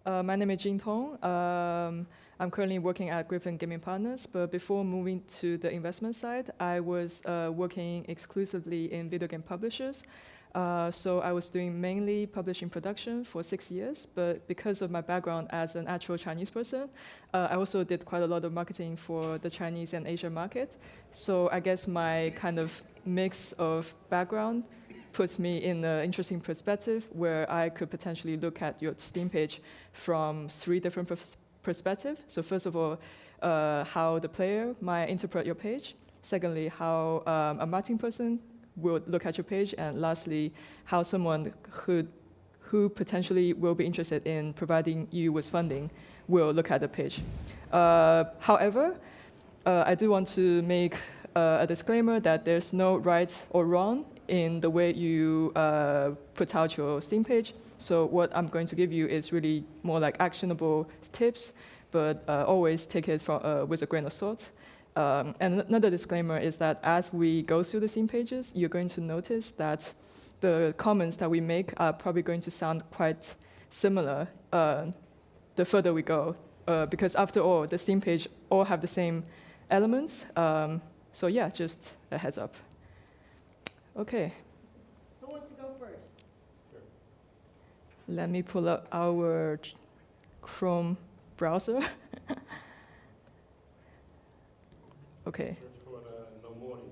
My name is Jingtong. I'm currently working at Griffin Gaming Partners, but before moving to the investment side, I was working exclusively in video game publishers. So I was doing mainly publishing production for 6 years, but because of my background as an actual Chinese person, I also did quite a lot of marketing for the Chinese and Asian market. So I guess my kind of mix of background puts me in an interesting perspective where I could potentially look at your Steam page from 3 different perspectives. So first of all, how the player might interpret your page. Secondly, how a marketing person will look at your page. And lastly, how someone who potentially will be interested in providing you with funding will look at the page. However, I do want to make a disclaimer that there's no right or wrong in the way you put out your Steam page. So what I'm going to give you is really more like actionable tips, but always take it with a grain of salt. And another disclaimer is that as we go through the Steam pages, you're going to notice that the comments that we make are probably going to sound quite similar the further we go, because after all, the Steam page all have the same elements. So yeah, just a heads up. Okay. Who wants to go first? Sure. Let me pull up our Chrome browser. Okay. Search for Nomori.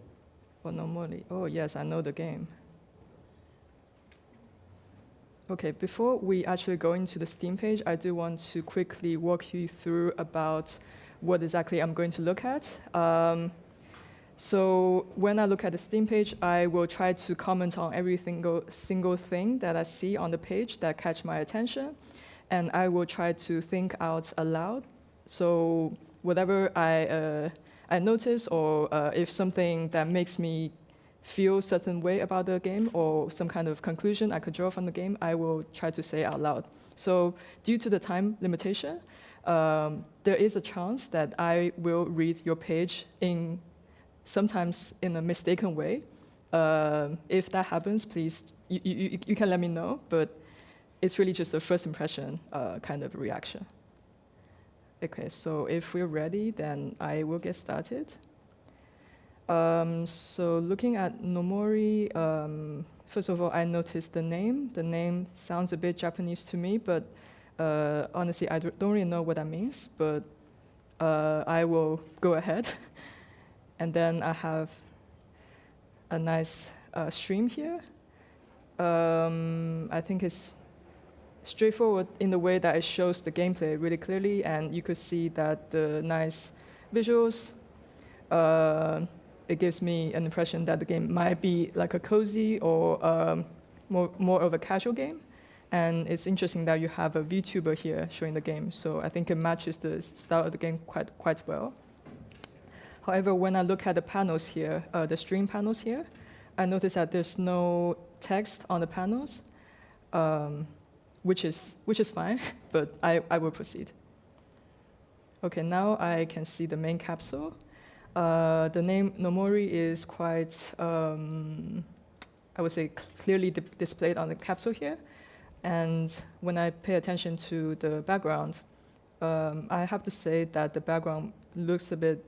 For Nomori. Oh, yes, I know the game. Okay, before we actually go into the Steam page, I do want to quickly walk you through about what exactly I'm going to look at. So when I look at the Steam page, I will try to comment on every single thing that I see on the page that catch my attention, and I will try to think out aloud. So whatever I notice, or if something that makes me feel a certain way about the game, or some kind of conclusion I could draw from the game, I will try to say out loud. So due to the time limitation, there is a chance that I will read your page sometimes in a mistaken way. If that happens, please, you can let me know, but it's really just a first impression kind of reaction. Okay, so if we're ready, then I will get started. So looking at Nomori, first of all, I noticed the name. The name sounds a bit Japanese to me, but honestly, I don't really know what that means, but I will go ahead. And then I have a nice stream here. I think it's straightforward in the way that it shows the gameplay really clearly, and you could see that the nice visuals, it gives me an impression that the game might be like a cozy or more of a casual game. And it's interesting that you have a VTuber here showing the game, so I think it matches the style of the game quite well. However, when I look at the panels here, the stream panels here, I notice that there's no text on the panels, which is fine, but I will proceed. Okay, now I can see the main capsule. The name Nomori is quite, I would say, clearly displayed on the capsule here. And when I pay attention to the background, I have to say that the background looks a bit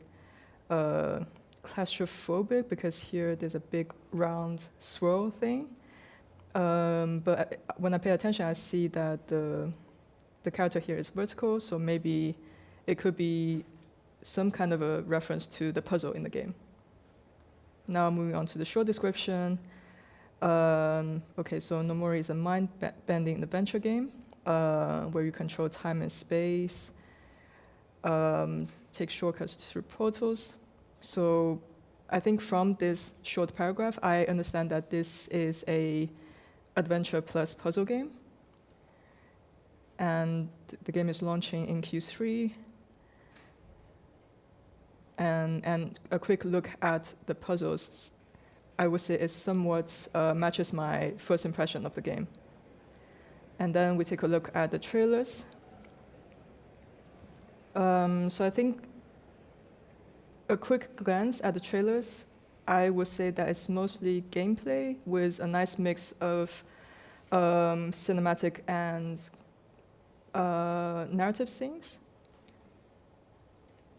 claustrophobic, because here there's a big round swirl thing. But when I pay attention, I see that the character here is vertical, so maybe it could be some kind of a reference to the puzzle in the game. Now moving on to the short description. Okay, so Nomori is a mind-bending adventure game where you control time and space, take shortcuts through portals. So I think from this short paragraph, I understand that this is a adventure plus puzzle game. And the game is launching in Q3. And a quick look at the puzzles, I would say it somewhat matches my first impression of the game. And then we take a look at the trailers. So I think a quick glance at the trailers, I would say that it's mostly gameplay with a nice mix of cinematic and narrative scenes.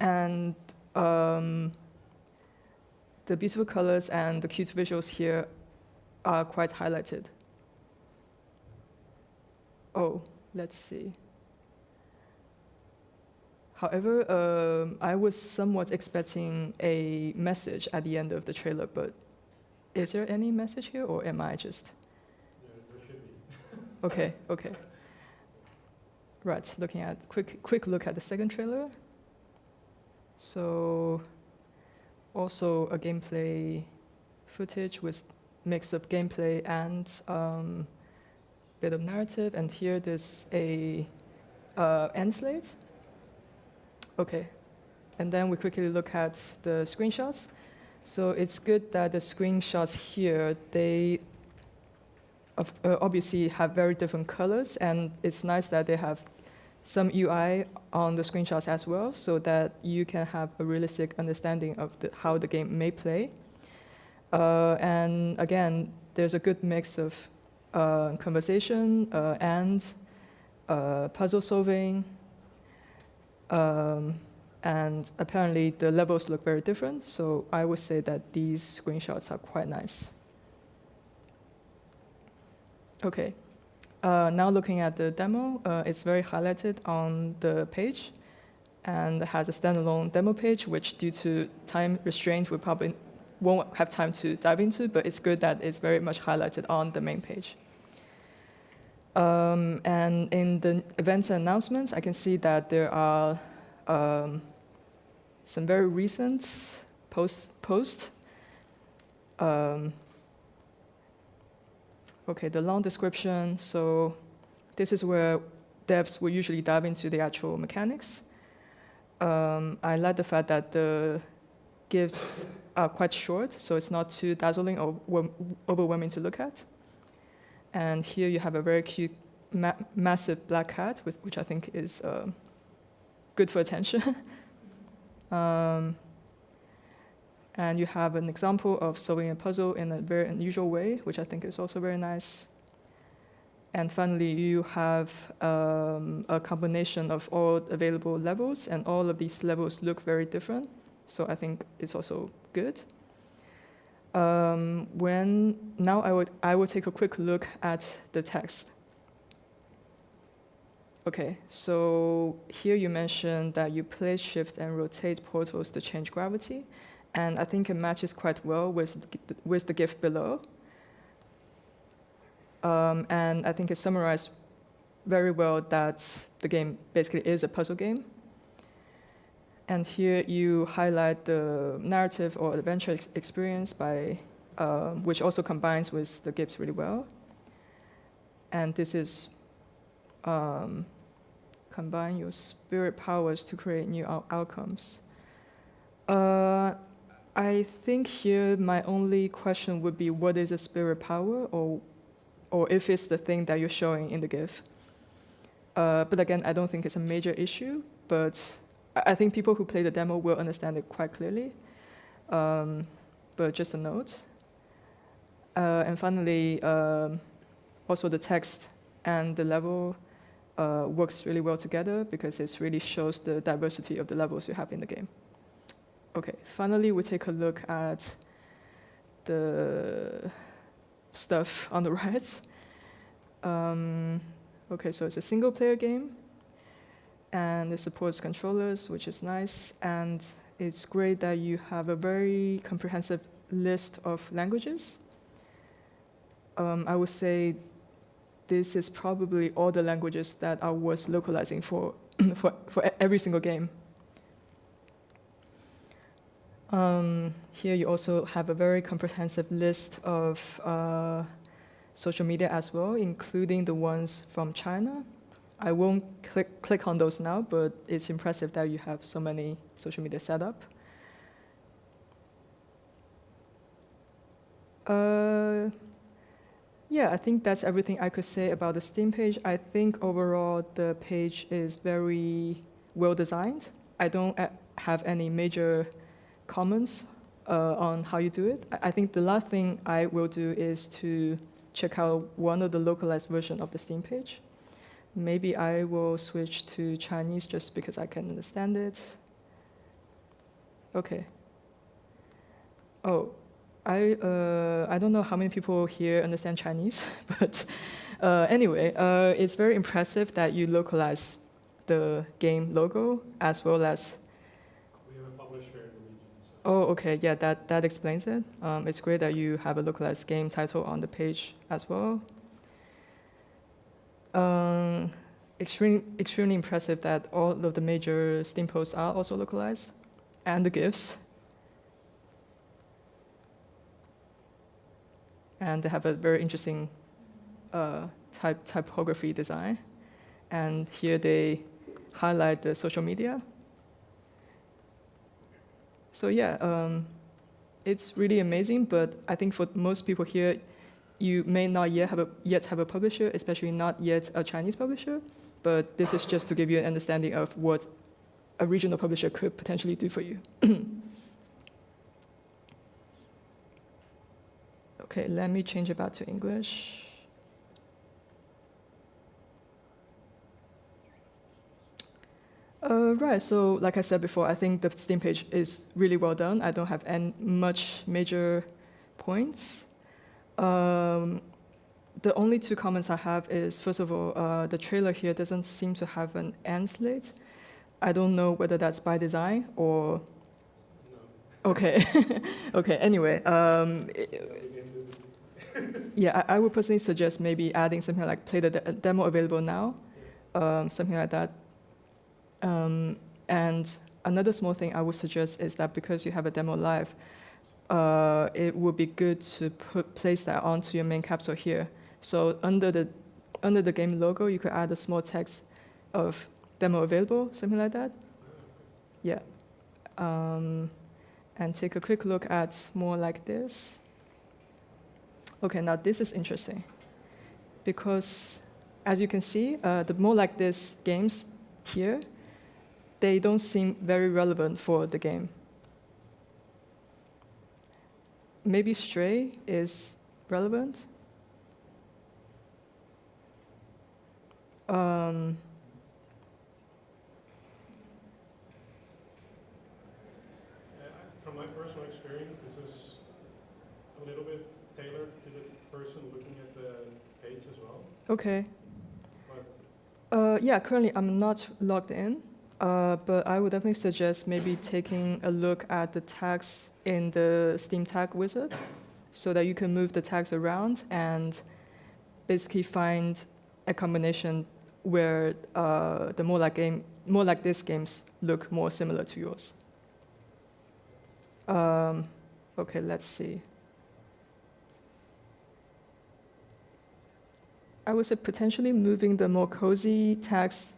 And the beautiful colors and the cute visuals here are quite highlighted. Oh, let's see. However, I was somewhat expecting a message at the end of the trailer, but is there any message here, or am I just? There should be. Okay, okay. Right, looking at quick look at the second trailer. So, also a gameplay footage with mix of gameplay and bit of narrative. And here there's a end slate. Okay, and then we quickly look at the screenshots. So it's good that the screenshots here, they obviously have very different colors, and it's nice that they have some UI on the screenshots as well, so that you can have a realistic understanding of how the game may play. And again, there's a good mix of conversation and puzzle solving. And apparently the levels look very different, so I would say that these screenshots are quite nice. Okay, now looking at the demo, it's very highlighted on the page and has a standalone demo page, which due to time restraints, we probably won't have time to dive into, but it's good that it's very much highlighted on the main page. And in the events and announcements, I can see that there are some very recent posts. Okay, the long description. So this is where devs will usually dive into the actual mechanics. I like the fact that the GIFs are quite short, so it's not too dazzling or overwhelming to look at. And here you have a very cute, massive black cat, which I think is good for attention. And you have an example of solving a puzzle in a very unusual way, which I think is also very nice. And finally, you have a combination of all available levels, and all of these levels look very different. So I think it's also good. Now I will take a quick look at the text. Okay, so here you mentioned that you place, shift, and rotate portals to change gravity, and I think it matches quite well with the GIF below. And I think it summarized very well that the game basically is a puzzle game. And here you highlight the narrative or adventure experience by, which also combines with the GIFs really well. And this is combine your spirit powers to create new outcomes. I think here my only question would be, what is a spirit power, or if it's the thing that you're showing in the GIF. But again, I don't think it's a major issue, but I think people who play the demo will understand it quite clearly. But just a note. And finally, also the text and the level works really well together because it really shows the diversity of the levels you have in the game. Okay, finally, we take a look at the stuff on the right. Okay, so it's a single-player game, and it supports controllers, which is nice, and it's great that you have a very comprehensive list of languages. I would say this is probably all the languages that are worth localizing for every single game. Here you also have a very comprehensive list of social media as well, including the ones from China. I won't click on those now, but it's impressive that you have so many social media set up. Yeah, I think that's everything I could say about the Steam page. I think overall the page is very well designed. I don't have any major comments on how you do it. I think the last thing I will do is to check out one of the localized version of the Steam page. Maybe I will switch to Chinese just because I can understand it. Okay. Oh, I don't know how many people here understand Chinese, but anyway, it's very impressive that you localize the game logo as well as. We have a publisher in the region. So. Oh, okay, yeah, that explains it. It's great that you have a localized game title on the page as well. Extremely impressive that all of the major Steam posts are also localized, and the GIFs. And they have a very interesting typography design. And here they highlight the social media. So yeah, it's really amazing, but I think for most people here, you may not yet have a publisher, especially not yet a Chinese publisher, but this is just to give you an understanding of what a regional publisher could potentially do for you. Okay, let me change it back to English. Right, so like I said before, I think the Steam page is really well done. I don't have much major points. The only two comments I have is, first of all, the trailer here doesn't seem to have an end slate. I don't know whether that's by design or... No. Okay, okay, anyway. Yeah, I would personally suggest maybe adding something like play the demo available now, something like that. And another small thing I would suggest is that because you have a demo live, it would be good to place that onto your main capsule here. So under the game logo, you could add a small text of demo available, something like that. Yeah. And take a quick look at more like this. Okay, now this is interesting because as you can see, the more like this games here, they don't seem very relevant for the game. Maybe Stray is relevant. From my personal experience, this is a little bit tailored to the person looking at the page as well. Okay. But yeah, currently I'm not logged in, but I would definitely suggest maybe taking a look at the tags in the Steam tag wizard so that you can move the tags around and basically find a combination where the more like this games look more similar to yours. Okay, let's see. I would say potentially moving the more cozy tags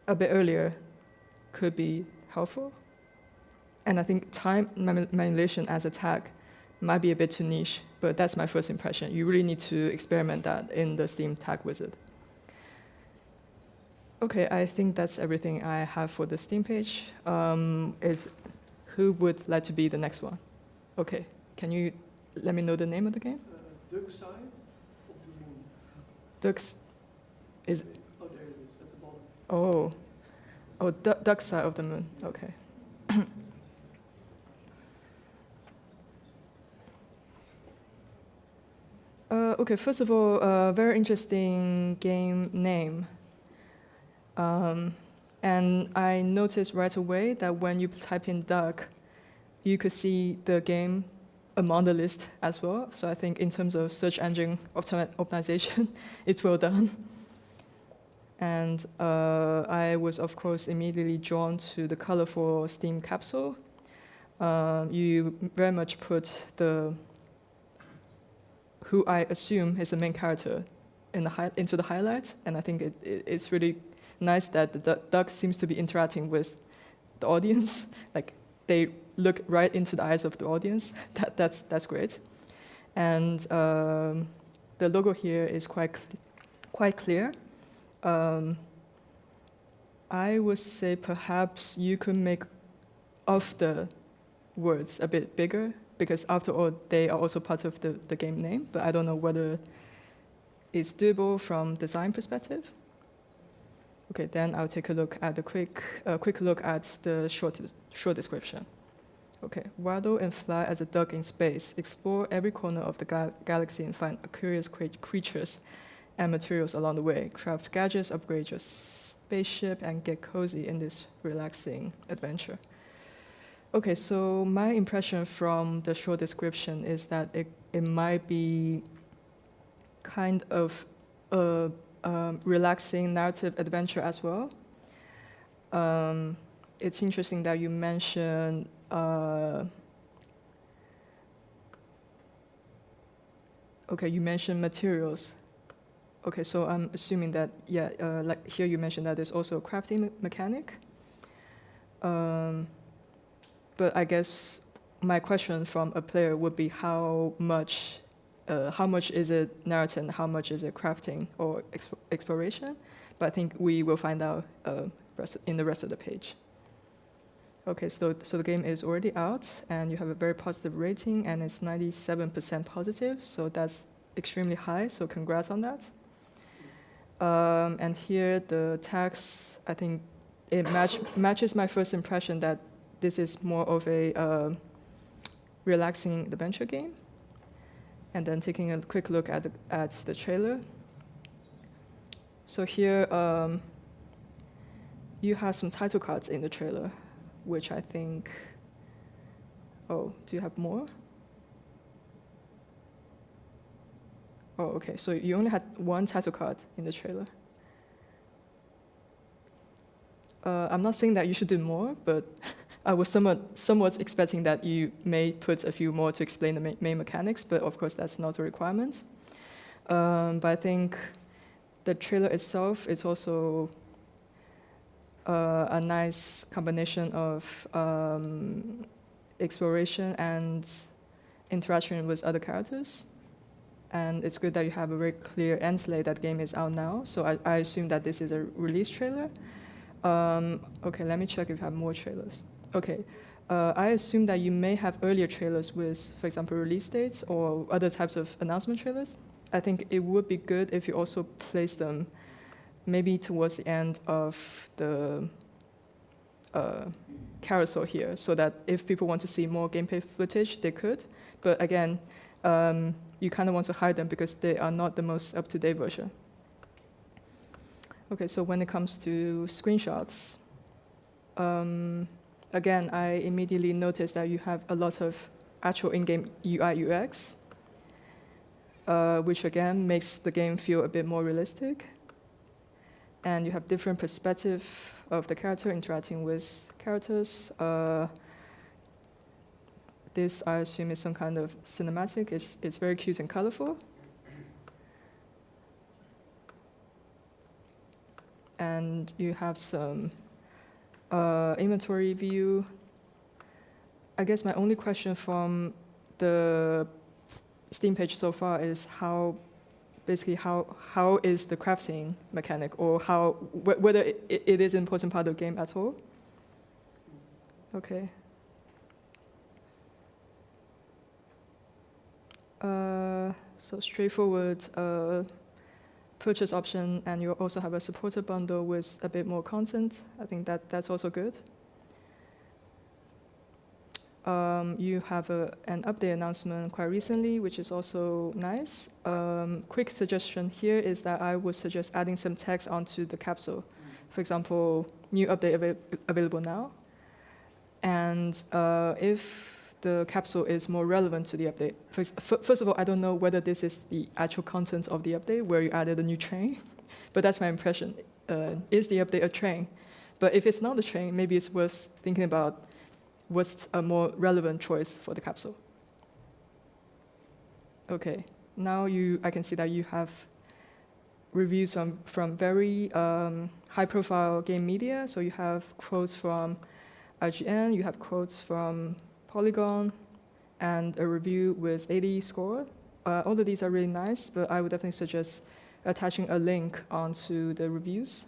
a bit earlier could be helpful. And I think time manipulation as a tag might be a bit too niche, but that's my first impression. You really need to experiment that in the Steam tag wizard. Okay, I think that's everything I have for the Steam page. Who would like to be the next one? Okay, can you let me know the name of the game? Duck Side of the Moon. Ducks is... Oh, there it is, at the bottom. Oh, Duck Side of the Moon, okay. Okay, first of all, very interesting game name. And I noticed right away that when you type in duck, you could see the game among the list as well. So I think in terms of search engine optimization, it's well done. And I was, of course, immediately drawn to the colorful Steam capsule. You very much put who I assume is the main character into the highlight, and I think it's really nice that the duck seems to be interacting with the audience. Like they look right into the eyes of the audience. That's great. And the logo here is quite clear. I would say perhaps you could make of the words a bit bigger, because after all, they are also part of the game name, but I don't know whether it's doable from design perspective. Okay, then I'll take a look at the quick look at the short description. Okay, waddle and fly as a duck in space. Explore every corner of the galaxy and find curious creatures and materials along the way. Craft gadgets, upgrade your spaceship, and get cozy in this relaxing adventure. Okay, so my impression from the short description is that it might be kind of a relaxing narrative adventure as well. It's interesting that you mentioned you mentioned materials. Okay, so I'm assuming that, like here you mentioned that there's also a crafting mechanic. But I guess my question from a player would be how much is it narrative and how much is it crafting or exploration? But I think we will find out in the rest of the page. Okay, so the game is already out, and you have a very positive rating, and it's 97% positive, so that's extremely high, so congrats on that. And here the text, I think it matches my first impression that this is more of a relaxing adventure game. And then taking a quick look at the trailer. So here you have some title cards in the trailer, which I think, oh, do you have more? Oh, okay, so you only had one title card in the trailer. I'm not saying that you should do more, but I was somewhat expecting that you may put a few more to explain the main mechanics, but of course that's not a requirement. But I think the trailer itself is also a nice combination of exploration and interaction with other characters. And it's good that you have a very clear end slate that the game is out now. So I assume that this is a release trailer. Okay, let me check if you have more trailers. Okay, I assume that you may have earlier trailers with, for example, release dates or other types of announcement trailers. I think it would be good if you also place them maybe towards the end of the carousel here, so that if people want to see more gameplay footage, they could. But again, you kind of want to hide them because they are not the most up-to-date version. Okay, so when it comes to screenshots, again, I immediately noticed that you have a lot of actual in-game UI UX, which again makes the game feel a bit more realistic. And you have different perspective of the character interacting with characters. This, I assume, is some kind of cinematic. It's very cute and colorful. And you have some inventory view. I guess my only question from the Steam page so far is how is the crafting mechanic, or whether it is an important part of the game at all. Okay. So straightforward purchase option, and you also have a supporter bundle with a bit more content. I think that's also good. You have an update announcement quite recently, which is also nice. Quick suggestion here is that I would suggest adding some text onto the capsule. For example, new update available now. And if the capsule is more relevant to the update. First of all, I don't know whether this is the actual content of the update where you added a new train, but that's my impression. Is the update a train? But if it's not a train, maybe it's worth thinking about what's a more relevant choice for the capsule. Okay, now I can see that you have reviews from very high-profile game media. So you have quotes from IGN, you have quotes from Polygon, and a review with 80 score. All of these are really nice, but I would definitely suggest attaching a link onto the reviews.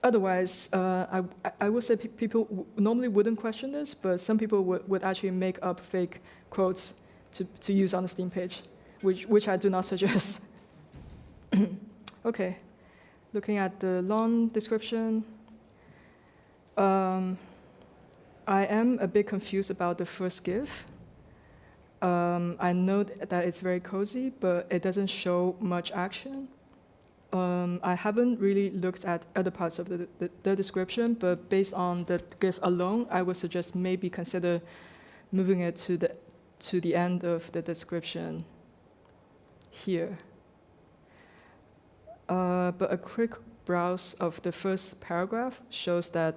Otherwise, I would say people normally wouldn't question this, but some people would actually make up fake quotes to use on the Steam page, which I do not suggest. Okay, looking at the long description, I am a bit confused about the first GIF. I note that it's very cozy, but it doesn't show much action. I haven't really looked at other parts of the description, but based on the GIF alone, I would suggest maybe consider moving it to the end of the description here. But a quick browse of the first paragraph shows that,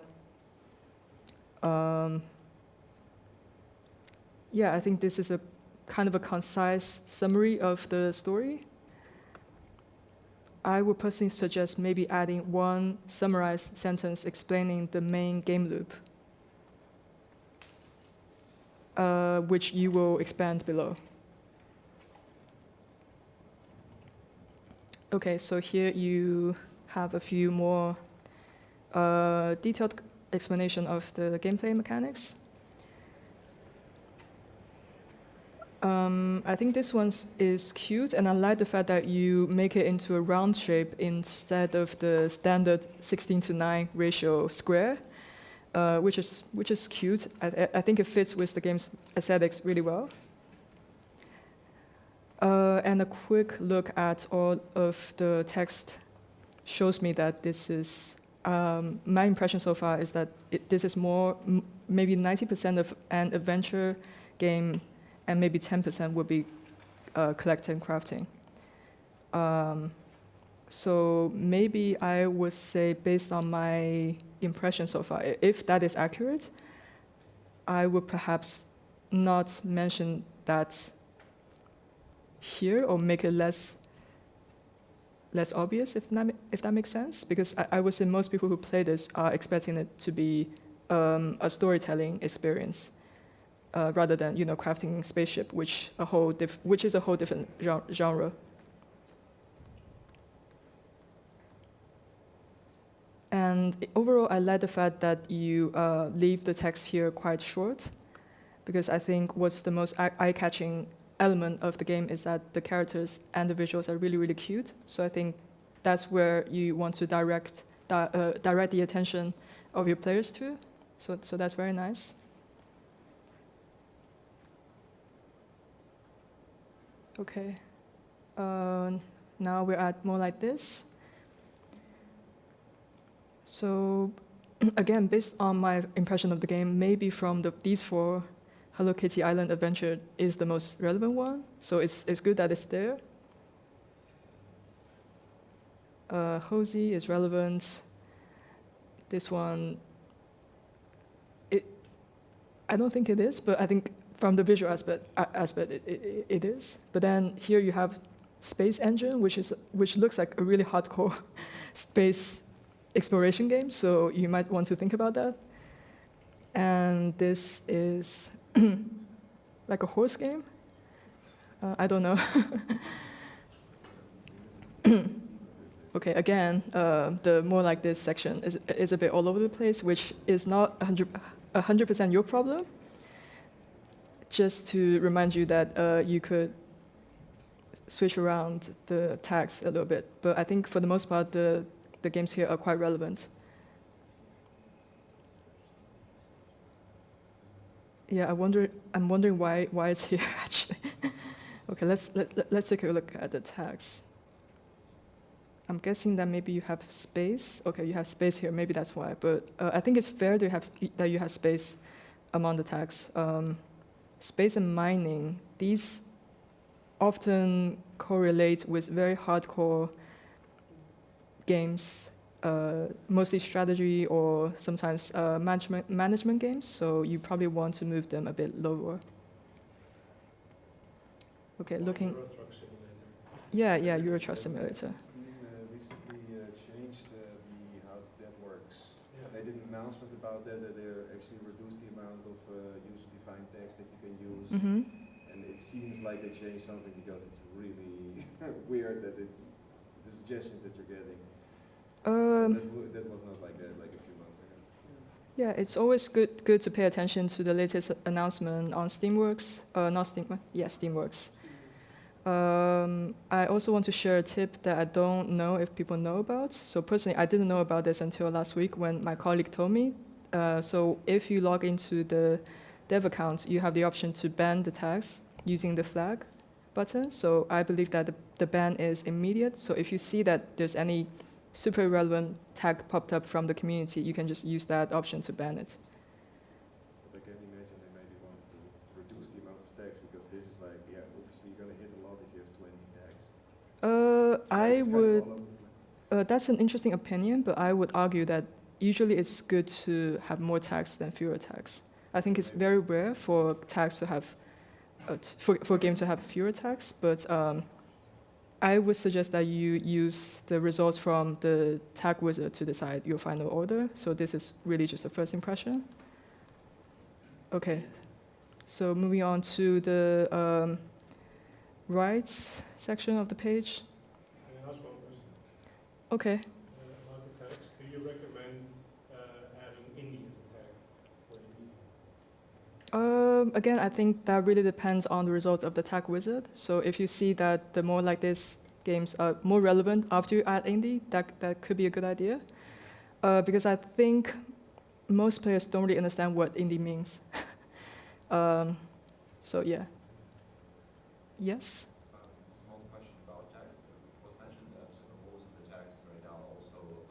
yeah, I think this is a kind of a concise summary of the story. I would personally suggest maybe adding one summarized sentence explaining the main game loop, which you will expand below. Okay, so here you have a few more detailed explanation of the gameplay mechanics. I think this one is cute, and I like the fact that you make it into a round shape instead of the standard 16:9 ratio square, which is cute. I think it fits with the game's aesthetics really well. And a quick look at all of the text shows me that this is, my impression so far is that this is more, maybe 90% of an adventure game, and maybe 10% would be collecting and crafting. So maybe I would say, based on my impression so far, if that is accurate, I would perhaps not mention that here, or make it less obvious, if that makes sense. Because I would say most people who play this are expecting it to be a storytelling experience, rather than crafting spaceship, which is a whole different genre. And overall, I like the fact that you leave the text here quite short, because I think what's the most eye-catching element of the game is that the characters and the visuals are really, really cute. So I think that's where you want to direct the attention of your players to. So that's very nice. Okay. Now we're at more like this. So again, based on my impression of the game, maybe from these four, Hello Kitty Island Adventure is the most relevant one. So it's good that it's there. Hosey is relevant. This one, I don't think it is, but I think from the visual aspect it is. But then here you have Space Engine, which looks like a really hardcore space exploration game. So you might want to think about that. And this is like a horse game. I don't know. Okay, again, the more like this section is a bit all over the place, which is not 100% your problem. Just to remind you that you could switch around the tags a little bit. But I think for the most part, the games here are quite relevant. Yeah, I'm wondering why it's here actually. Okay, let's take a look at the tags. I'm guessing that maybe you have space. Okay, you have space here. Maybe that's why. But I think it's fair that you have space among the tags. Space and mining, these often correlate with very hardcore games, mostly strategy or sometimes management games. So you probably want to move them a bit lower. Okay, looking. Euro Truck Simulator. Yeah, Euro Truck Simulator. Recently changed how that works. Yeah. They did an announcement about that they actually reduced the amount of user-defined text that you can use. Mm-hmm. And it seems like they changed something because it's really weird that it's the suggestions that you're getting. That was not like that like a few months ago. Yeah, it's always good to pay attention to the latest announcement on Steamworks. Not Steam. Yeah, Steamworks. I also want to share a tip that I don't know if people know about. So personally, I didn't know about this until last week when my colleague told me. So if you log into the dev account, you have the option to ban the tags using the flag button. So I believe that the ban is immediate. So if you see that there's any super irrelevant tag popped up from the community, you can just use that option to ban it. But I can imagine they maybe want to reduce the amount of tags because this is like, yeah, obviously you're gonna hit a lot if you have 20 tags. I It's kind of would. all over the place. That's an interesting opinion, but I would argue that usually it's good to have more tags than fewer tags. I think it's very rare for tags to have, for a game to have fewer tags, but I would suggest that you use the results from the tag wizard to decide your final order. So this is really just a first impression. Okay, so moving on to the rights section of the page. Can I ask one question? Okay. About the tags, do you recommend adding indie as a tag for indie? Again, I think that really depends on the results of the tag wizard. So if you see that the more like this games are more relevant after you add indie, that could be a good idea. Because I think most players don't really understand what indie means. So yeah. Yes? Small question about tags. It was mentioned that most of the tags right now are also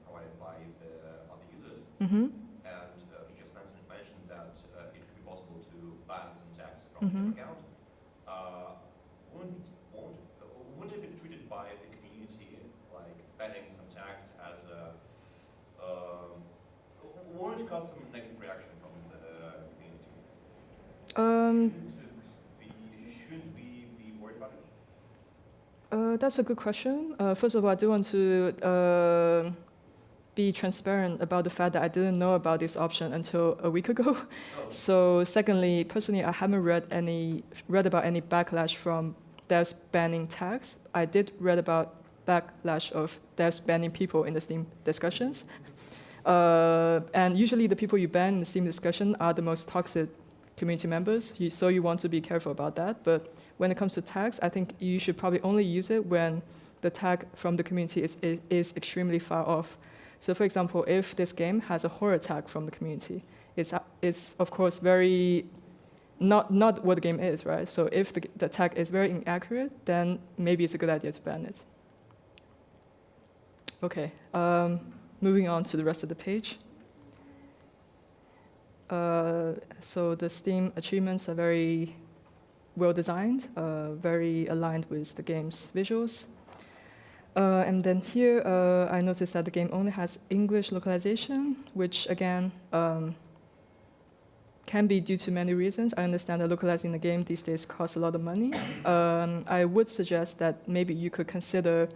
provided by the other users. Mm-hmm. And you just mentioned that it could be possible to ban some tags from Mm-hmm. the account. Wouldn't it be treated by the community like banning some tags as a won't it cause some negative reaction from the community? Shouldn't we be worried about it? That's a good question. First of all, I do want to be transparent about the fact that I didn't know about this option until a week ago. Oh. So personally, I haven't read about any backlash from devs banning tags. I did read about backlash of devs banning people in the Steam discussions. And usually the people you ban in the Steam discussion are the most toxic community members, so you want to be careful about that. But when it comes to tags, I think you should probably only use it when the tag from the community is extremely far off. So for example, if this game has a horror tag from the community, it's of course very not what the game is, right? So if the tag is very inaccurate, then maybe it's a good idea to ban it. Okay, moving on to the rest of the page. So the Steam achievements are very well designed, very aligned with the game's visuals. And then here, I noticed that the game only has English localization, which again can be due to many reasons. I understand that localizing the game these days costs a lot of money. I would suggest that maybe you could consider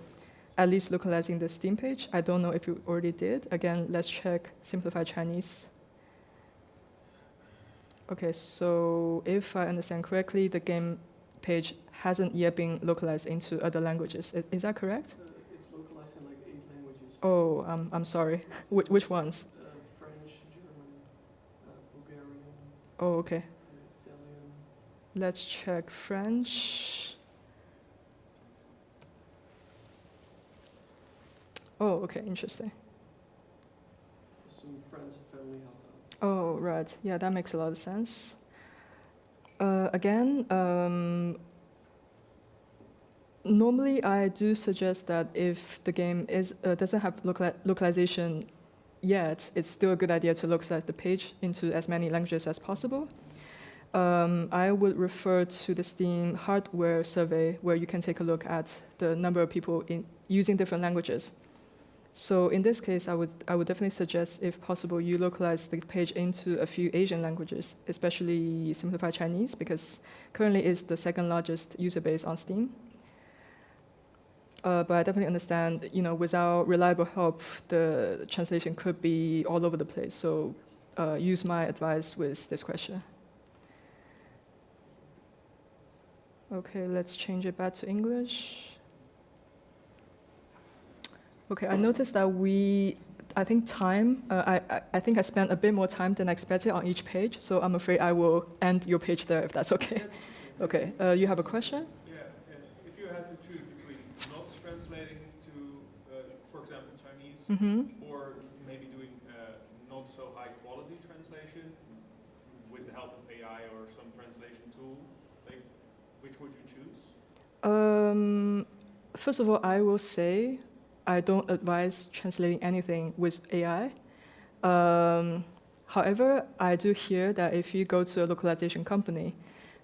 at least localizing the Steam page. I don't know if you already did. Again, let's check Simplify Chinese. Okay, so if I understand correctly, the game page hasn't yet been localized into other languages. Is that correct? It's localized in like 8 languages. Oh, I'm sorry. Which ones? French, German, Bulgarian, Oh, okay. Italian. Let's check French. Oh, okay, interesting. Some friends and family helped out. Oh, right. Yeah, that makes a lot of sense. Again, normally I do suggest that if the game doesn't have localization yet, it's still a good idea to localize the page into as many languages as possible. I would refer to the Steam hardware survey where you can take a look at the number of people using different languages. So in this case, I would definitely suggest, if possible, you localize the page into a few Asian languages, especially Simplify Chinese, because currently it's the second largest user base on Steam. But I definitely understand, without reliable help, the translation could be all over the place. So use my advice with this question. Okay, let's change it back to English. Okay, I noticed that I think I spent a bit more time than expected on each page, so I'm afraid I will end your page there if that's okay. Okay, you have a question? Yeah, if you had to choose between not translating to, for example, Chinese, Mm-hmm. or maybe doing not so high quality translation with the help of AI or some translation tool, like, which would you choose? First of all, I will say I don't advise translating anything with AI. However, I do hear that if you go to a localization company,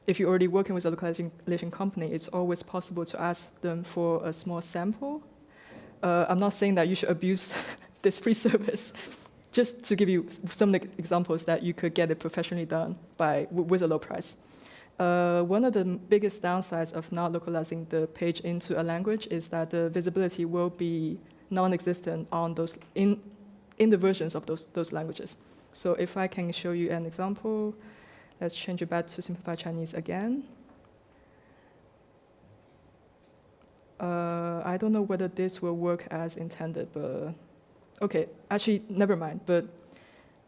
if you're already working with a localization company, it's always possible to ask them for a small sample. I'm not saying that you should abuse this free service. Just to give you some examples that you could get it professionally done with a low price. One of the biggest downsides of not localizing the page into a language is that the visibility will be non-existent on those in the versions of those languages. So if I can show you an example, let's change it back to simplified Chinese again. I don't know whether this will work as intended, but okay, actually, never mind. But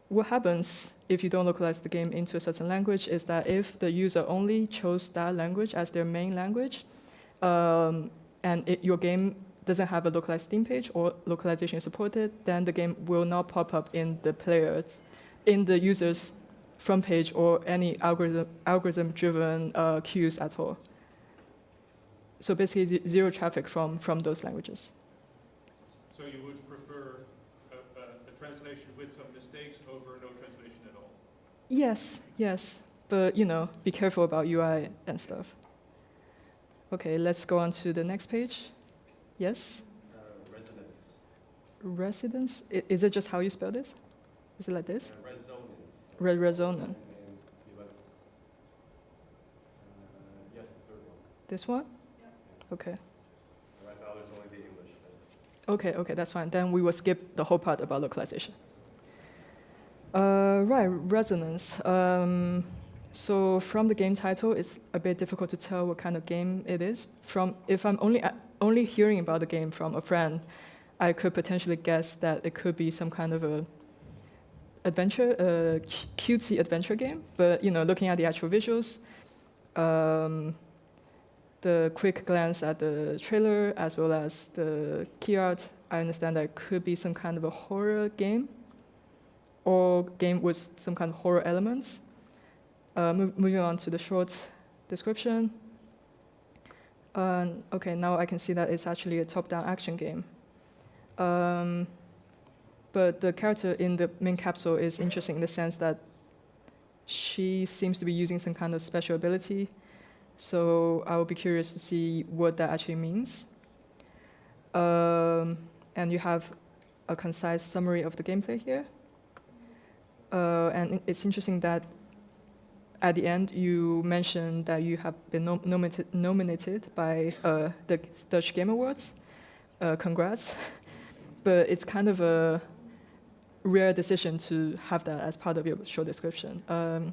what happens if you don't localize the game into a certain language is that if the user only chose that language as their main language, and your game doesn't have a localized theme page or localization is supported, then the game will not pop up in the user's front page or any algorithm-driven queues at all. So basically, zero traffic from those languages. So you would prefer a translation with some mistakes over no translation at all? Yes, but be careful about UI and stuff. Okay, let's go on to the next page. Yes? Resonance. Residence? Is it just how you spell this? Is it like this? Resonance. Resonance. And see, let's, yes, the third one. This one? Okay. Right now there's only the English. Okay, that's fine. Then we will skip the whole part about localization. Right, resonance. So from the game title, it's a bit difficult to tell what kind of game it is. If I'm only hearing about the game from a friend, I could potentially guess that it could be some kind of a cutesy adventure game. But looking at the actual visuals, the quick glance at the trailer as well as the key art, I understand that it could be some kind of a horror game or game with some kind of horror elements. Moving on to the short description. Okay, now I can see that it's actually a top-down action game. But the character in the main capsule is interesting in the sense that she seems to be using some kind of special ability. So I will be curious to see what that actually means. And you have a concise summary of the gameplay here. And it's interesting that at the end you mentioned that you have been nominated by the Dutch Game Awards. Congrats. But it's kind of a rare decision to have that as part of your short description.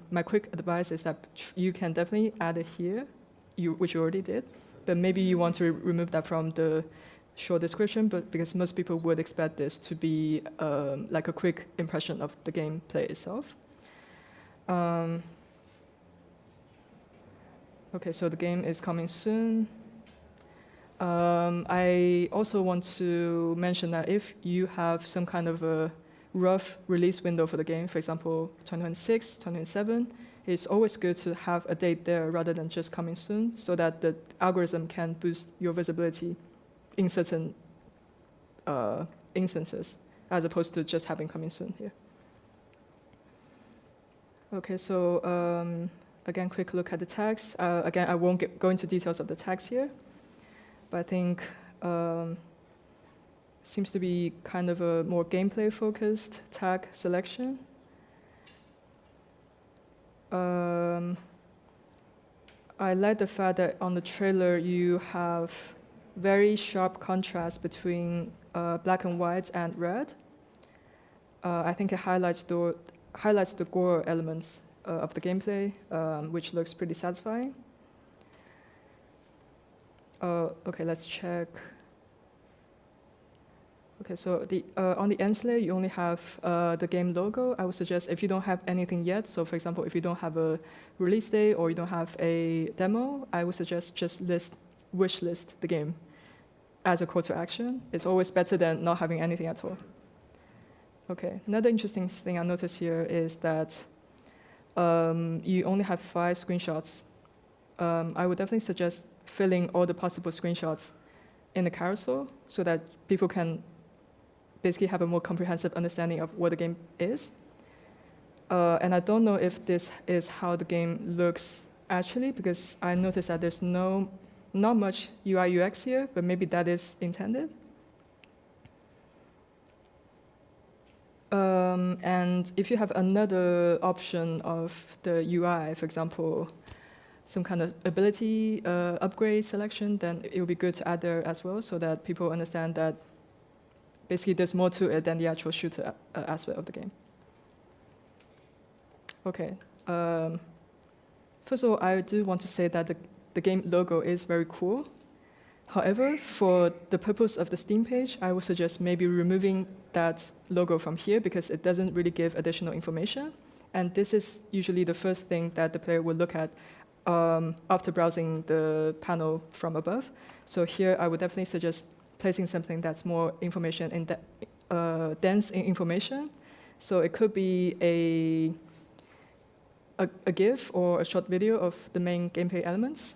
My quick advice is that you can definitely add it here, which you already did, but maybe you want to remove that from the short description, but because most people would expect this to be like a quick impression of the gameplay itself. Okay, so the game is coming soon. I also want to mention that if you have some kind of a rough release window for the game, for example, 2026, 2027, it's always good to have a date there rather than just coming soon, so that the algorithm can boost your visibility in certain instances, as opposed to just having coming soon here. Okay, so again, quick look at the tags. Again, I won't go into details of the tags here, but I think seems to be kind of a more gameplay-focused tag selection. I like the fact that on the trailer you have very sharp contrast between black and white and red. I think it highlights the gore elements of the gameplay, which looks pretty satisfying. Okay, let's check. Okay, so on the ends layer, you only have the game logo. I would suggest if you don't have anything yet, so for example, if you don't have a release date or you don't have a demo, I would suggest just list wish list the game as a call to action. It's always better than not having anything at all. Okay, another interesting thing I noticed here is that you only have 5 screenshots. I would definitely suggest filling all the possible screenshots in the carousel so that people can basically have a more comprehensive understanding of what the game is. And I don't know if this is how the game looks actually, because I noticed that there's not much UI UX here, but maybe that is intended. And if you have another option of the UI, for example, some kind of ability upgrade selection, then it would be good to add there as well so that people understand that basically there's more to it than the actual shooter aspect of the game. Okay. First of all, I do want to say that the game logo is very cool. However, for the purpose of the Steam page, I would suggest maybe removing that logo from here because it doesn't really give additional information. And this is usually the first thing that the player will look at after browsing the panel from above. So here, I would definitely suggest placing something that's more information in dense in information. So it could be a GIF or a short video of the main gameplay elements.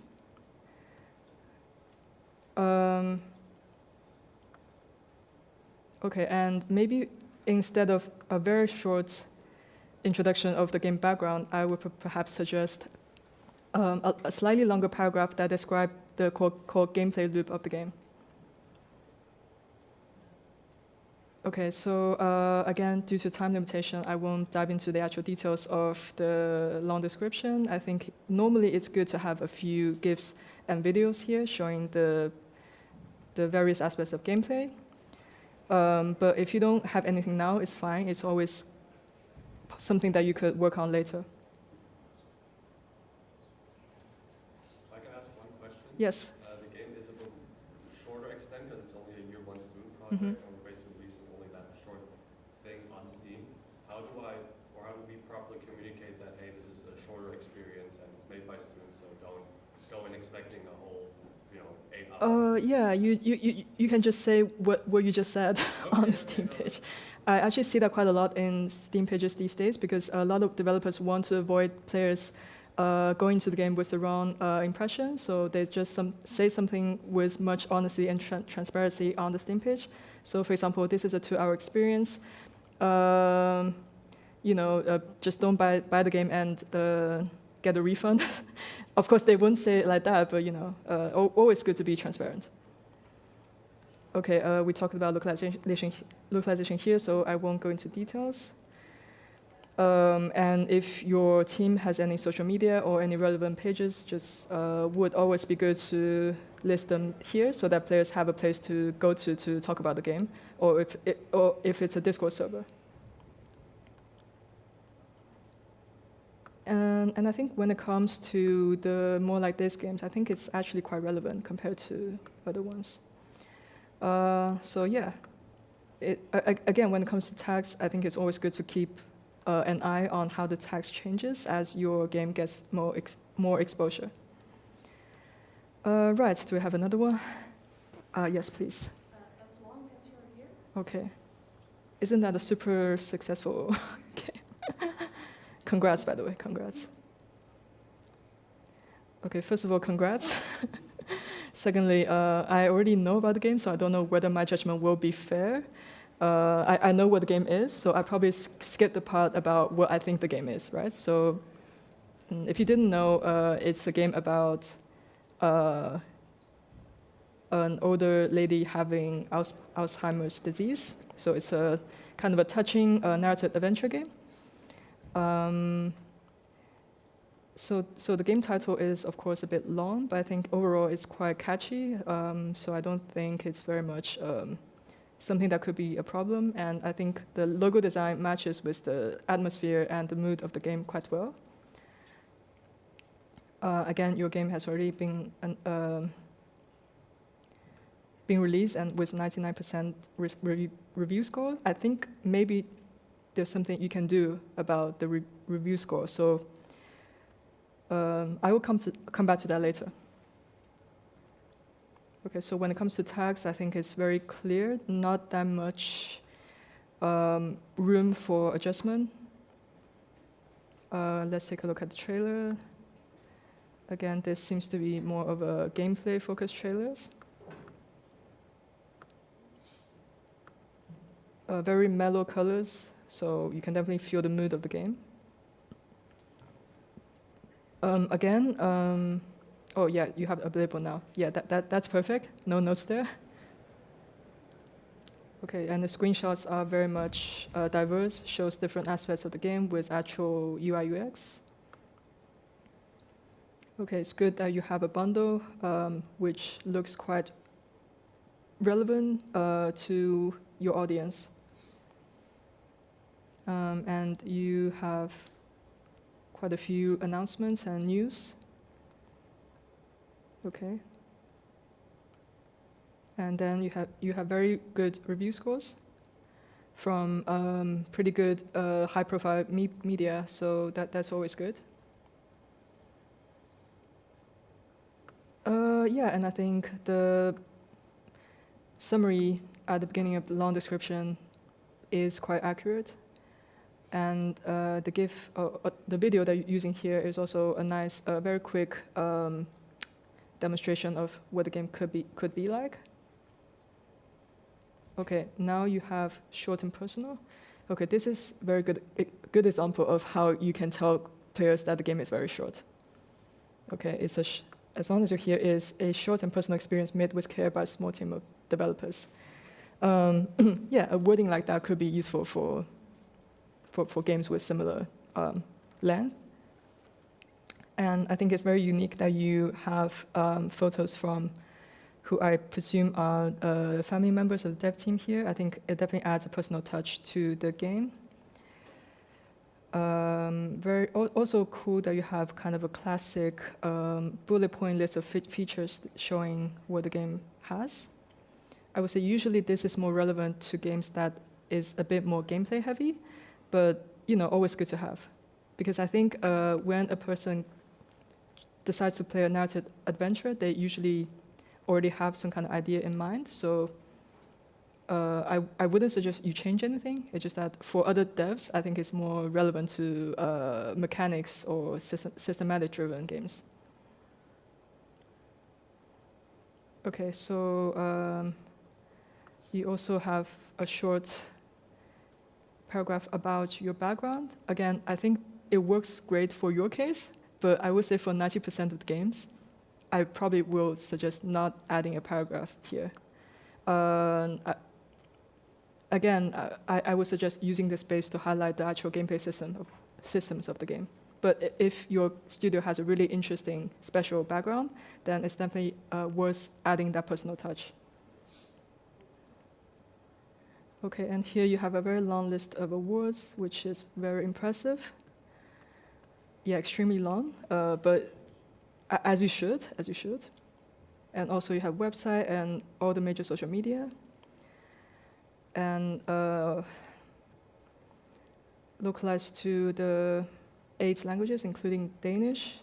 Okay, and maybe instead of a very short introduction of the game background, I would perhaps suggest a slightly longer paragraph that describes the core gameplay loop of the game. Okay, so again, due to time limitation, I won't dive into the actual details of the long description. I think normally it's good to have a few GIFs and videos here showing the various aspects of gameplay. But if you don't have anything now, it's fine. It's always something that you could work on later. I can ask one question? Yes. The game is a bit shorter extent because it's only a year one student project, and we're basically releasing only that short thing on Steam. How do we properly communicate that, hey, this is a shorter experience and it's made by students, so don't go in expecting a whole, 8 hours? Yeah, you can just say what you just said on the Steam page. I actually see that quite a lot in Steam pages these days because a lot of developers want to avoid players going to the game with the wrong impression, so they just say something with much honesty and transparency on the Steam page. So, for example, this is a 2-hour experience. Just don't buy the game and get a refund. Of course, they wouldn't say it like that, but always good to be transparent. Okay, we talked about localization here, so I won't go into details. And if your team has any social media or any relevant pages, just would always be good to list them here so that players have a place to go to talk about the game, or if it's a Discord server. And I think when it comes to the more like this games, I think it's actually quite relevant compared to other ones. So yeah, again, when it comes to tags, I think it's always good to keep an eye on how the tags changes as your game gets more exposure. Right, do we have another one? Yes, please. As long as you're here. Okay. Isn't that a super successful? Okay. Congrats, by the way, congrats. Okay, first of all, congrats. Secondly, I already know about the game, so I don't know whether my judgment will be fair. I know what the game is, so I probably skipped the part about what I think the game is, right? So if you didn't know, it's a game about an older lady having Alzheimer's disease. So it's a kind of a touching narrative adventure game. So the game title is, of course, a bit long, but I think overall it's quite catchy. So I don't think it's very much something that could be a problem. And I think the logo design matches with the atmosphere and the mood of the game quite well. Again, your game has already been released and with 99% review score. I think maybe there's something you can do about the review score. So I will come back to that later. Okay, so when it comes to tags, I think it's very clear, not that much room for adjustment. Let's take a look at the trailer. Again, this seems to be more of a gameplay-focused trailers. Very mellow colors, so you can definitely feel the mood of the game. Oh yeah, you have available now. Yeah, that's perfect. No notes there. Okay, and the screenshots are very much diverse, shows different aspects of the game with actual UI UX. Okay, it's good that you have a bundle which looks quite relevant to your audience. And you have quite a few announcements and news. Okay. And then you have very good review scores from pretty good high-profile media, so that's always good. Yeah, and I think the summary at the beginning of the long description is quite accurate. And the GIF, the video that you're using here is also a nice, very quick demonstration of what the game could be like. Okay, now you have short and personal. Okay, this is very good example of how you can tell players that the game is very short. Okay, it's as long as you're here, is a short and personal experience made with care by a small team of developers. Yeah, a wording like that could be useful for games with similar length. And I think it's very unique that you have photos from who I presume are family members of the dev team here. I think it definitely adds a personal touch to the game. Also cool that you have kind of a classic bullet point list of features showing what the game has. I would say usually this is more relevant to games that is a bit more gameplay heavy, but always good to have. Because I think when a person decides to play a narrative adventure, they usually already have some kind of idea in mind. So I wouldn't suggest you change anything. It's just that for other devs, I think it's more relevant to mechanics or systematic-driven games. Okay, so you also have a short paragraph about your background. Again, I think it works great for your case, but I would say for 90% of the games, I probably will suggest not adding a paragraph here. I would suggest using this space to highlight the actual gameplay systems of the game. But if your studio has a really interesting special background, then it's definitely worth adding that personal touch. Okay, and here you have a very long list of awards, which is very impressive. Yeah, extremely long, but as you should. And also you have website and all the major social media. And localized to the 8 languages, including Danish.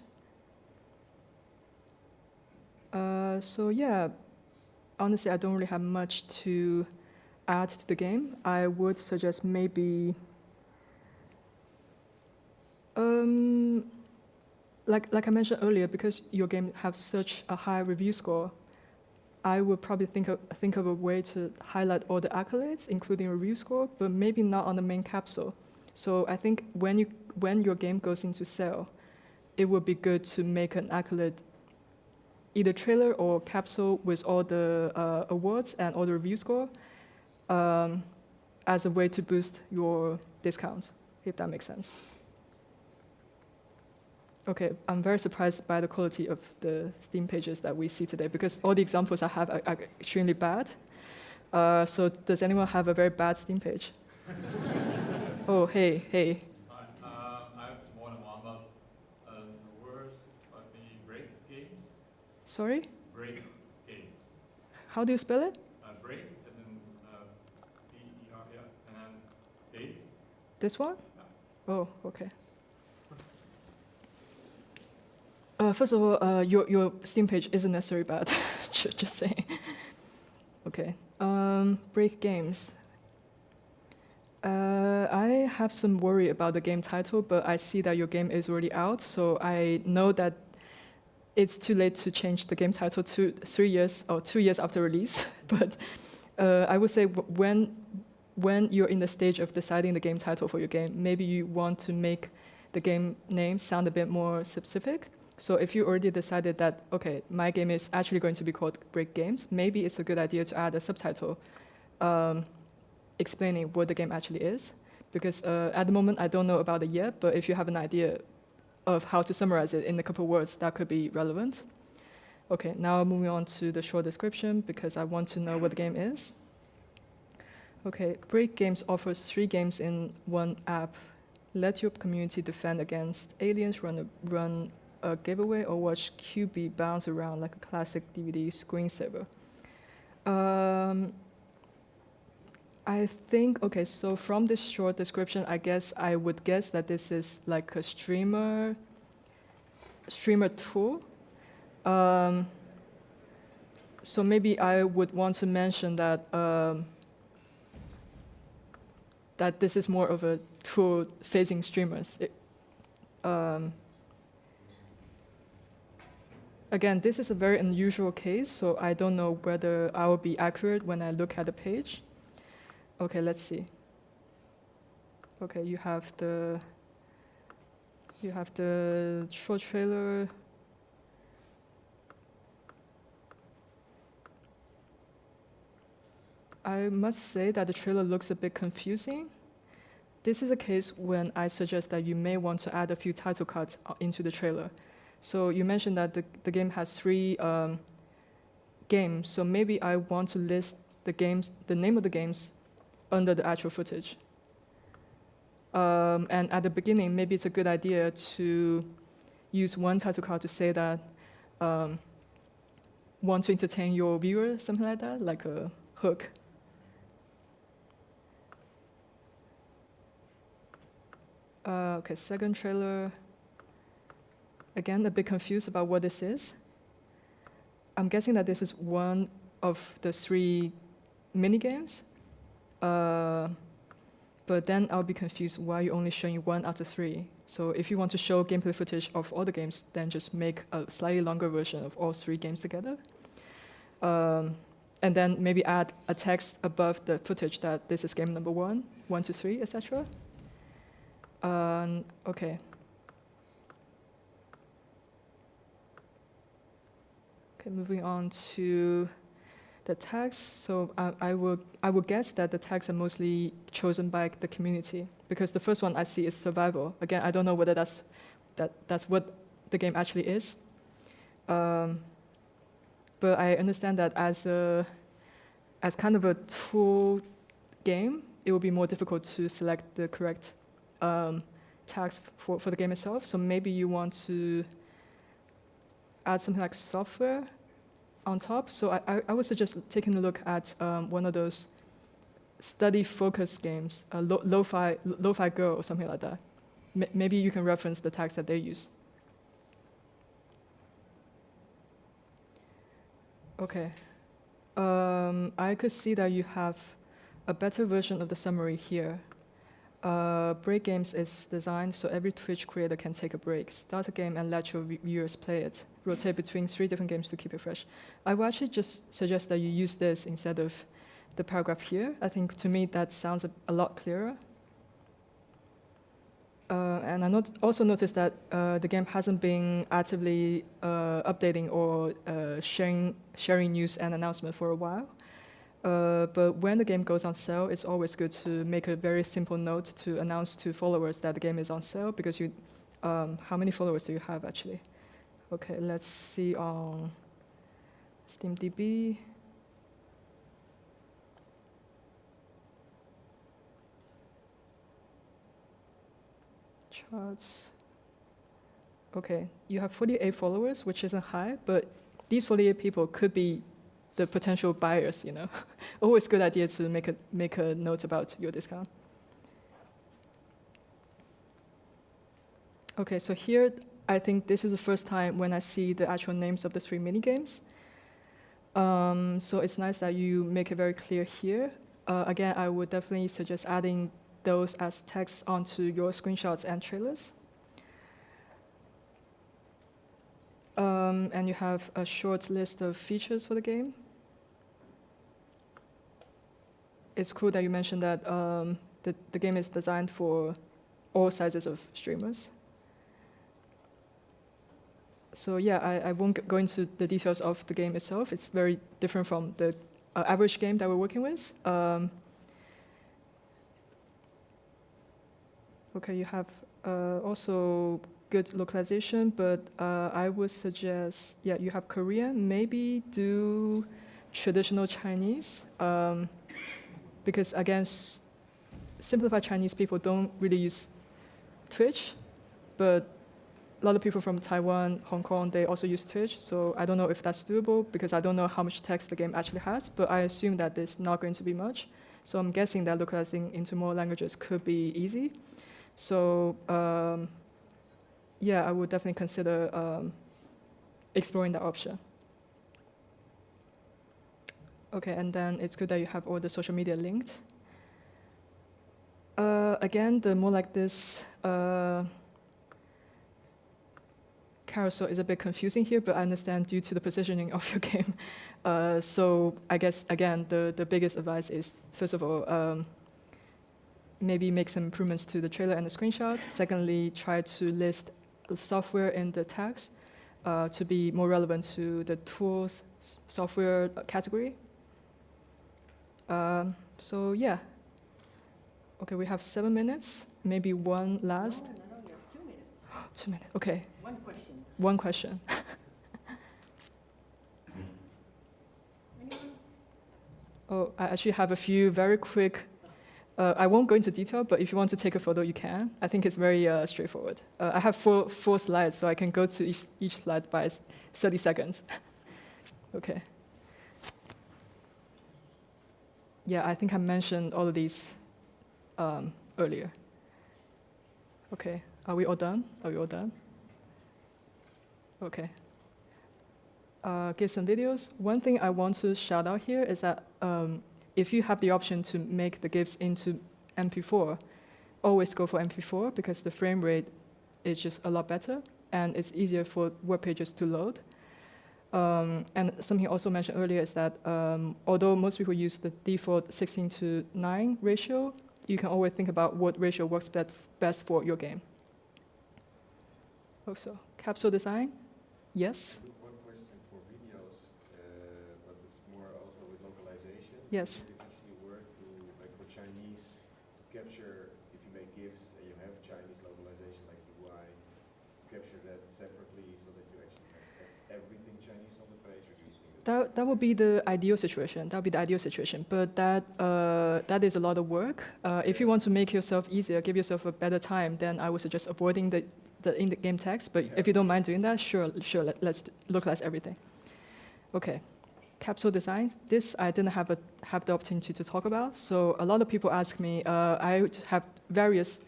So yeah, honestly, I don't really have much to add to the game. I would suggest maybe, like I mentioned earlier, because your game has such a high review score, I would probably think of a way to highlight all the accolades, including review score, but maybe not on the main capsule. So I think when your game goes into sale, it would be good to make an accolade, either trailer or capsule with all the awards and all the review score, as a way to boost your discount, if that makes sense. Okay, I'm very surprised by the quality of the Steam pages that we see today, because all the examples I have are extremely bad. So does anyone have a very bad Steam page? Oh, hey. I have more than one, but the worst might be break games. Sorry? Break games. How do you spell it? Break, as in B-E-R, yeah, and then games. This one? Yeah. Oh, okay. First of all, your Steam page isn't necessarily bad, just saying. Okay, break games. I have some worry about the game title, but I see that your game is already out, so I know that it's too late to change the game title to 3 years or 2 years after release. But I would say when you're in the stage of deciding the game title for your game, maybe you want to make the game name sound a bit more specific. So if you already decided that, okay, my game is actually going to be called Break Games, maybe it's a good idea to add a subtitle explaining what the game actually is. Because at the moment, I don't know about it yet, but if you have an idea of how to summarize it in a couple of words, that could be relevant. Okay, now moving on to the short description, because I want to know what the game is. Okay, Break Games offers 3 games in one app. Let your community defend against aliens, run a giveaway, or watch QB bounce around like a classic DVD screensaver. I think, okay, so from this short description, I would guess that this is like a streamer tool. So maybe I would want to mention that that this is more of a tool facing streamers. Again, this is a very unusual case, so I don't know whether I will be accurate when I look at the page. Okay, let's see. Okay, you have the short trailer. I must say that the trailer looks a bit confusing. This is a case when I suggest that you may want to add a few title cards into the trailer. So you mentioned that the game has 3 games, so maybe I want to list the name of the games under the actual footage. And at the beginning, maybe it's a good idea to use one title card to say that want to entertain your viewer, something like that, like a hook. Okay, second trailer. Again, a bit confused about what this is. I'm guessing that this is one of the 3 mini games. But then I'll be confused why you're only showing 1 out of 3. So if you want to show gameplay footage of all the games, then just make a slightly longer version of all 3 games together. And then maybe add a text above the footage that this is game number 1, 1 to 3, etc. Okay. Okay, moving on to the tags. So I will guess that the tags are mostly chosen by the community, because the first one I see is survival. Again, I don't know whether that's what the game actually is. But I understand that as kind of a tool game, it will be more difficult to select the correct tags for the game itself. So maybe you want to add something like software on top. So I would suggest taking a look at one of those study-focused games, Lo-Fi Girl or something like that. Maybe you can reference the tags that they use. Okay. I could see that you have a better version of the summary here. Break Games is designed so every Twitch creator can take a break, start a game and let your viewers play it. Rotate between 3 different games to keep it fresh. I would actually just suggest that you use this instead of the paragraph here. I think to me that sounds a lot clearer. And I also noticed that the game hasn't been actively updating or sharing news and announcement for a while. But when the game goes on sale, it's always good to make a very simple note to announce to followers that the game is on sale, because how many followers do you have actually? Okay, let's see on SteamDB. Charts. Okay, you have 48 followers, which isn't high, but these 48 people could be the potential buyers, you know. Always good idea to make a note about your discount. Okay, so here I think this is the first time when I see the actual names of the 3 mini games. So it's nice that you make it very clear here. Again, I would definitely suggest adding those as text onto your screenshots and trailers. And you have a short list of features for the game. It's cool that you mentioned that the game is designed for all sizes of streamers. So yeah, I won't go into the details of the game itself. It's very different from the average game that we're working with. Okay, you have also good localization, but I would suggest, yeah, you have Korean, maybe do traditional Chinese, because again, simplified Chinese people don't really use Twitch, but a lot of people from Taiwan, Hong Kong, they also use Twitch, so I don't know if that's doable because I don't know how much text the game actually has, but I assume that there's not going to be much. So I'm guessing that localizing into more languages could be easy. So yeah, I would definitely consider exploring that option. Okay, and then it's good that you have all the social media linked. Again, the more like this carousel is a bit confusing here, but I understand due to the positioning of your game. So I guess, again, the biggest advice is, first of all, maybe make some improvements to the trailer and the screenshots. Secondly, try to list software in the tags to be more relevant to the tools software category. So yeah. Okay, we have 7 minutes. Maybe one last. No, you have 2 minutes. 2 minutes. Okay. One question. One question. Anyone? Oh, I actually have a few very quick. I won't go into detail, but if you want to take a photo, you can. I think it's very straightforward. I have four slides, so I can go to each slide by 30 seconds. Okay. Yeah, I think I mentioned all of these earlier. Okay, are we all done? Are we all done? Okay. Give some videos. One thing I want to shout out here is that if you have the option to make the GIFs into MP4, always go for MP4 because the frame rate is just a lot better and it's easier for web pages to load. And something I also mentioned earlier is that although most people use the default 16:9 ratio, you can always think about what ratio works best for your game. Also, capsule design, yes? One question for videos, but it's more also with localization. Yes. I think it's actually worth to, like for Chinese, to capture, if you make GIFs and you have Chinese localization like UI, capture that separately so that you actually have everything Chinese on the page, or do you think That would be the ideal situation. That would be the ideal situation. But that is a lot of work. If you want to make yourself easier, give yourself a better time, then I would suggest avoiding the in-game text. But if you don't mind doing that, sure, let's localize everything. Okay, capsule design. This I didn't have the opportunity to talk about. So a lot of people ask me, I have various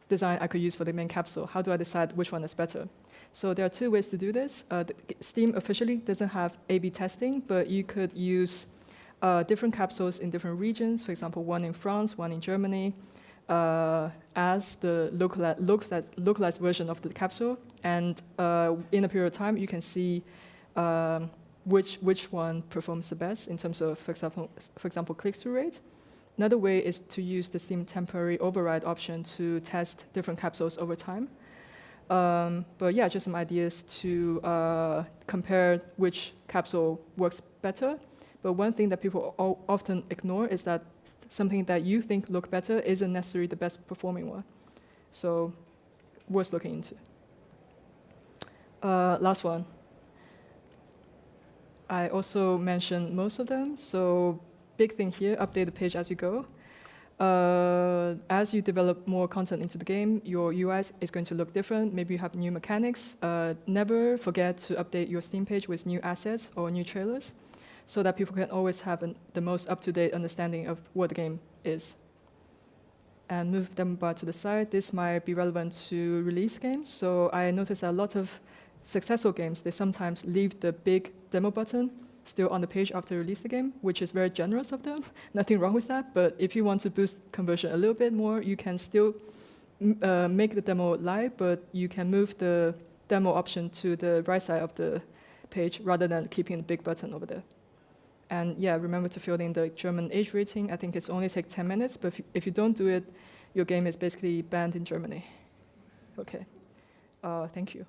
design I could use for the main capsule. How do I decide which one is better? So there are two ways to do this. Steam officially doesn't have A/B testing, but you could use different capsules in different regions. For example, one in France, one in Germany, as the localized version of the capsule. And in a period of time, you can see which one performs the best in terms of, for example, click-through rate. Another way is to use the Steam temporary override option to test different capsules over time. But yeah, just some ideas to compare which capsule works better. But one thing that people often ignore is that something that you think look better isn't necessarily the best performing one. So worth looking into. Last one. I also mentioned most of them. So big thing here, update the page as you go. As you develop more content into the game, your UI is going to look different. Maybe you have new mechanics. Never forget to update your Steam page with new assets or new trailers so that people can always have the most up-to-date understanding of what the game is. And move them bar to the side. This might be relevant to release games. So I noticed a lot of successful games, they sometimes leave the big demo button still on the page after you release the game, which is very generous of them. Nothing wrong with that. But if you want to boost conversion a little bit more, you can still make the demo live, but you can move the demo option to the right side of the page rather than keeping the big button over there. And yeah, remember to fill in the German age rating. I think it's only take 10 minutes, but if you don't do it, your game is basically banned in Germany. Okay, thank you.